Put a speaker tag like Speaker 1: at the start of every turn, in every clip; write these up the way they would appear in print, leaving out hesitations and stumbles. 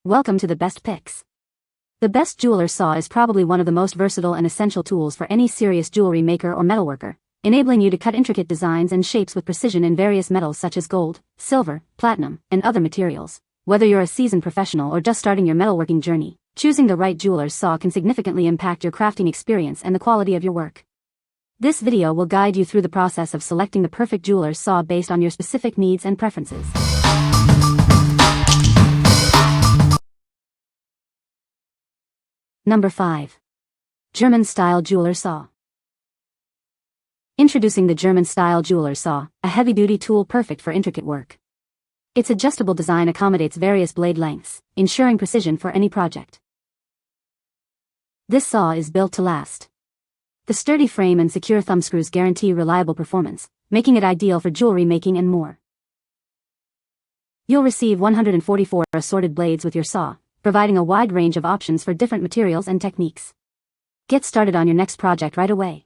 Speaker 1: Welcome to the best picks. The best jeweler's saw is probably one of the most versatile and essential tools for any serious jewelry maker or metalworker, enabling you to cut intricate designs and shapes with precision in various metals such as gold, silver, platinum, and other materials. Whether you're a seasoned professional or just starting your metalworking journey, choosing the right jeweler's saw can significantly impact your crafting experience and the quality of your work. This video will guide you through the process of selecting the perfect jeweler's saw based on your specific needs and preferences. Number 5. German-style jeweler's saw. Introducing the German-style jeweler's saw, a heavy-duty tool perfect for intricate work. Its adjustable design accommodates various blade lengths, ensuring precision for any project. This saw is built to last. The sturdy frame and secure thumbscrews guarantee reliable performance, making it ideal for jewelry making and more. You'll receive 144 assorted blades with your saw, providing a wide range of options for different materials and techniques. Get started on your next project right away.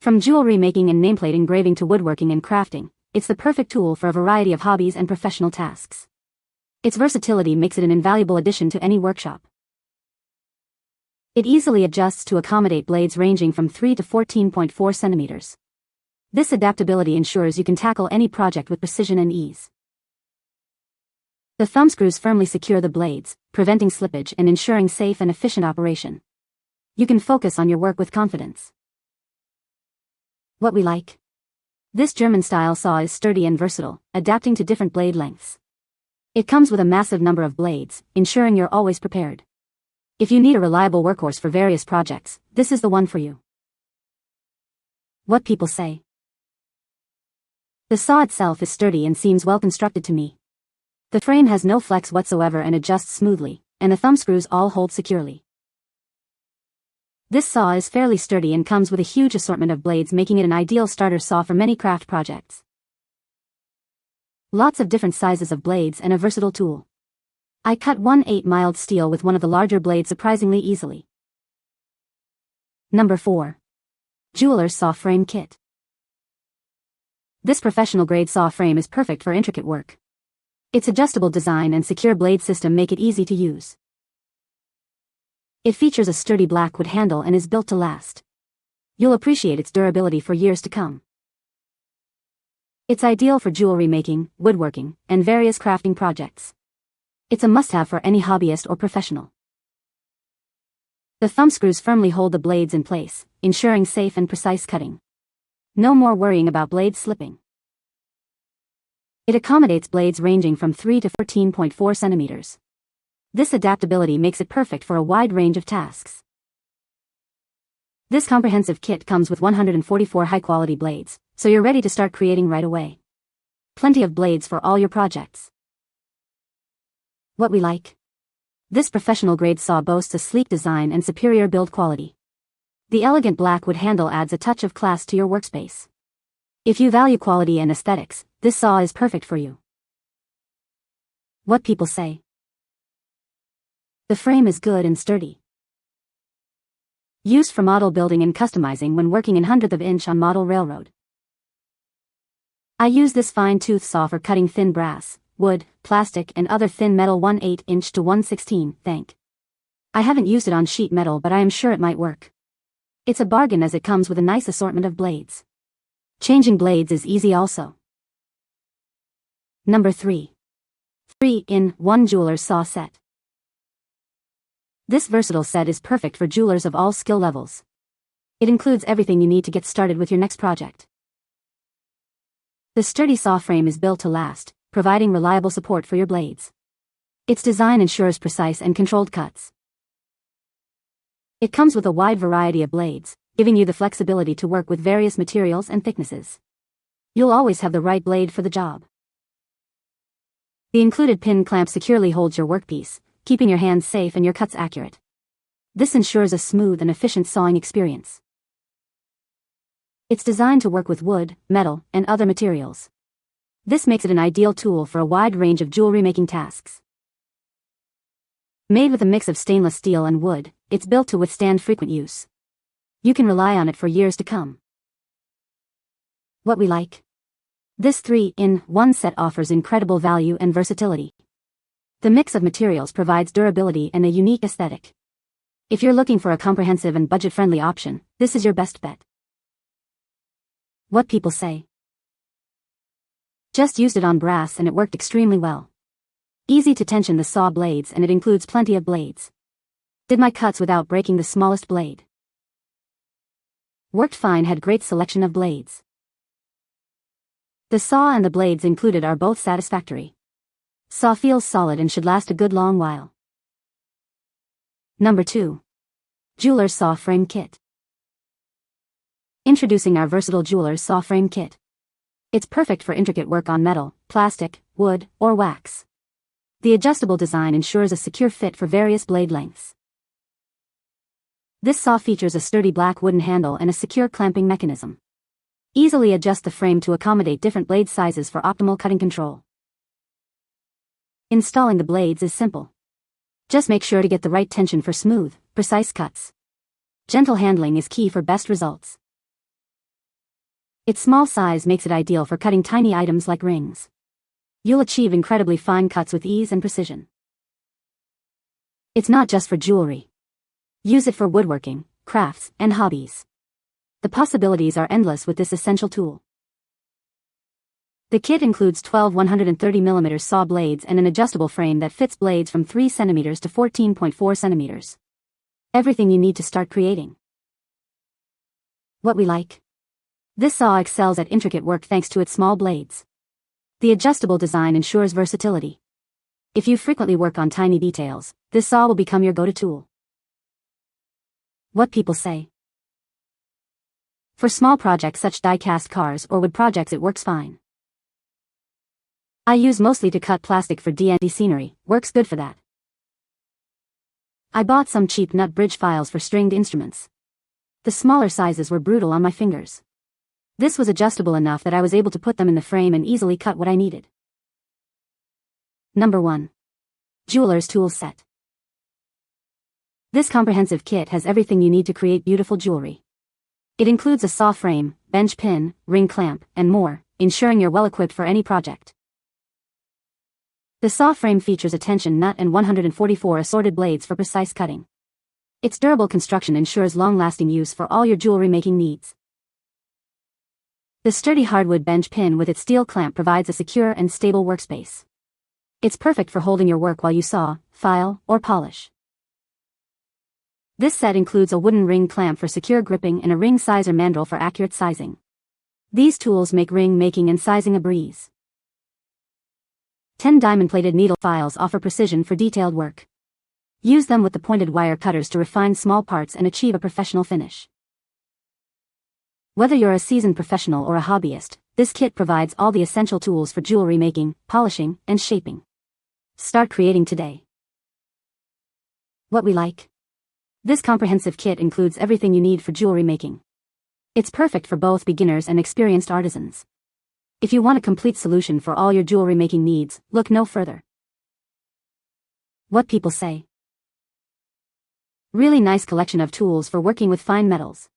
Speaker 1: From jewelry making and nameplate engraving to woodworking and crafting, it's the perfect tool for a variety of hobbies and professional tasks. Its versatility makes it an invaluable addition to any workshop. It easily adjusts to accommodate blades ranging from 3 to 14.4 centimeters. This adaptability ensures you can tackle any project with precision and ease. The thumbscrews firmly secure the blades, preventing slippage and ensuring safe and efficient operation. You can focus on your work with confidence. What we like? This German-style saw is sturdy and versatile, adapting to different blade lengths. It comes with a massive number of blades, ensuring you're always prepared. If you need a reliable workhorse for various projects, this is the one for you. What people say? The saw itself is sturdy and seems well constructed to me. The frame has no flex whatsoever and adjusts smoothly, and the thumbscrews all hold securely. This saw is fairly sturdy and comes with a huge assortment of blades, making it an ideal starter saw for many craft projects. Lots of different sizes of blades and a versatile tool. I cut 1/8 mild steel with one of the larger blades surprisingly easily. Number 4. Jeweler's Saw Frame Kit. This professional-grade saw frame is perfect for intricate work. Its adjustable design and secure blade system make it easy to use. It features a sturdy black wood handle and is built to last. You'll appreciate its durability for years to come. It's ideal for jewelry making, woodworking, and various crafting projects. It's a must-have for any hobbyist or professional. The thumbscrews firmly hold the blades in place, ensuring safe and precise cutting. No more worrying about blades slipping. It accommodates blades ranging from 3 to 14.4 centimeters. This adaptability makes it perfect for a wide range of tasks. This comprehensive kit comes with 144 high-quality blades, so you're ready to start creating right away. Plenty of blades for all your projects. What we like? This professional-grade saw boasts a sleek design and superior build quality. The elegant black wood handle adds a touch of class to your workspace. If you value quality and aesthetics, this saw is perfect for you. What people say? The frame is good and sturdy. Used for model building and customizing when working in 1/100 inch on model railroad. I use this fine-tooth saw for cutting thin brass, wood, plastic and other thin metal 1/8 inch to 1/16. I haven't used it on sheet metal, but I am sure it might work. It's a bargain as it comes with a nice assortment of blades. Changing blades is easy also. Number 3. 3-in-1 Jeweler's Saw Set. This versatile set is perfect for jewelers of all skill levels. It includes everything you need to get started with your next project. The sturdy saw frame is built to last, providing reliable support for your blades. Its design ensures precise and controlled cuts. It comes with a wide variety of blades, giving you the flexibility to work with various materials and thicknesses. You'll always have the right blade for the job. The included pin clamp securely holds your workpiece, keeping your hands safe and your cuts accurate. This ensures a smooth and efficient sawing experience. It's designed to work with wood, metal, and other materials. This makes it an ideal tool for a wide range of jewelry making tasks. Made with a mix of stainless steel and wood, it's built to withstand frequent use. You can rely on it for years to come. What we like? This 3-in-1 set offers incredible value and versatility. The mix of materials provides durability and a unique aesthetic. If you're looking for a comprehensive and budget-friendly option, this is your best bet. What people say. Just used it on brass and it worked extremely well. Easy to tension the saw blades and it includes plenty of blades. Did my cuts without breaking the smallest blade. Worked fine, had great selection of blades. The saw and the blades included are both satisfactory. Saw feels solid and should last a good long while. Number 2. Jeweler's Saw Frame Kit. Introducing our versatile Jeweler's Saw Frame Kit. It's perfect for intricate work on metal, plastic, wood, or wax. The adjustable design ensures a secure fit for various blade lengths. This saw features a sturdy black wooden handle and a secure clamping mechanism. Easily adjust the frame to accommodate different blade sizes for optimal cutting control. Installing the blades is simple. Just make sure to get the right tension for smooth, precise cuts. Gentle handling is key for best results. Its small size makes it ideal for cutting tiny items like rings. You'll achieve incredibly fine cuts with ease and precision. It's not just for jewelry. Use it for woodworking, crafts, and hobbies. The possibilities are endless with this essential tool. The kit includes 12 130mm saw blades and an adjustable frame that fits blades from 3 cm to 14.4 cm. Everything you need to start creating. What we like. This saw excels at intricate work thanks to its small blades. The adjustable design ensures versatility. If you frequently work on tiny details, this saw will become your go-to tool. What people say. For small projects such die-cast cars or wood projects it works fine. I use mostly to cut plastic for D&D scenery, works good for that. I bought some cheap nut bridge files for stringed instruments. The smaller sizes were brutal on my fingers. This was adjustable enough that I was able to put them in the frame and easily cut what I needed. Number 1. Jeweler's Tool Set. This comprehensive kit has everything you need to create beautiful jewelry. It includes a saw frame, bench pin, ring clamp, and more, ensuring you're well equipped for any project. The saw frame features a tension nut and 144 assorted blades for precise cutting. Its durable construction ensures long-lasting use for all your jewelry making needs. The sturdy hardwood bench pin with its steel clamp provides a secure and stable workspace. It's perfect for holding your work while you saw, file, or polish. This set includes a wooden ring clamp for secure gripping and a ring sizer mandrel for accurate sizing. These tools make ring making and sizing a breeze. 10 diamond-plated needle files offer precision for detailed work. Use them with the pointed wire cutters to refine small parts and achieve a professional finish. Whether you're a seasoned professional or a hobbyist, this kit provides all the essential tools for jewelry making, polishing, and shaping. Start creating today. What we like. This comprehensive kit includes everything you need for jewelry making. It's perfect for both beginners and experienced artisans. If you want a complete solution for all your jewelry making needs, look no further. What people say. Really nice collection of tools for working with fine metals.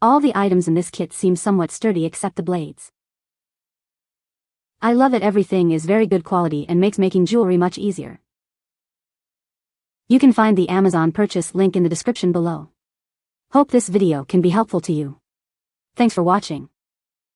Speaker 1: All the items in this kit seem somewhat sturdy except the blades. I love that everything is very good quality and makes making jewelry much easier. You can find the Amazon purchase link in the description below. Hope this video can be helpful to you. Thanks for watching.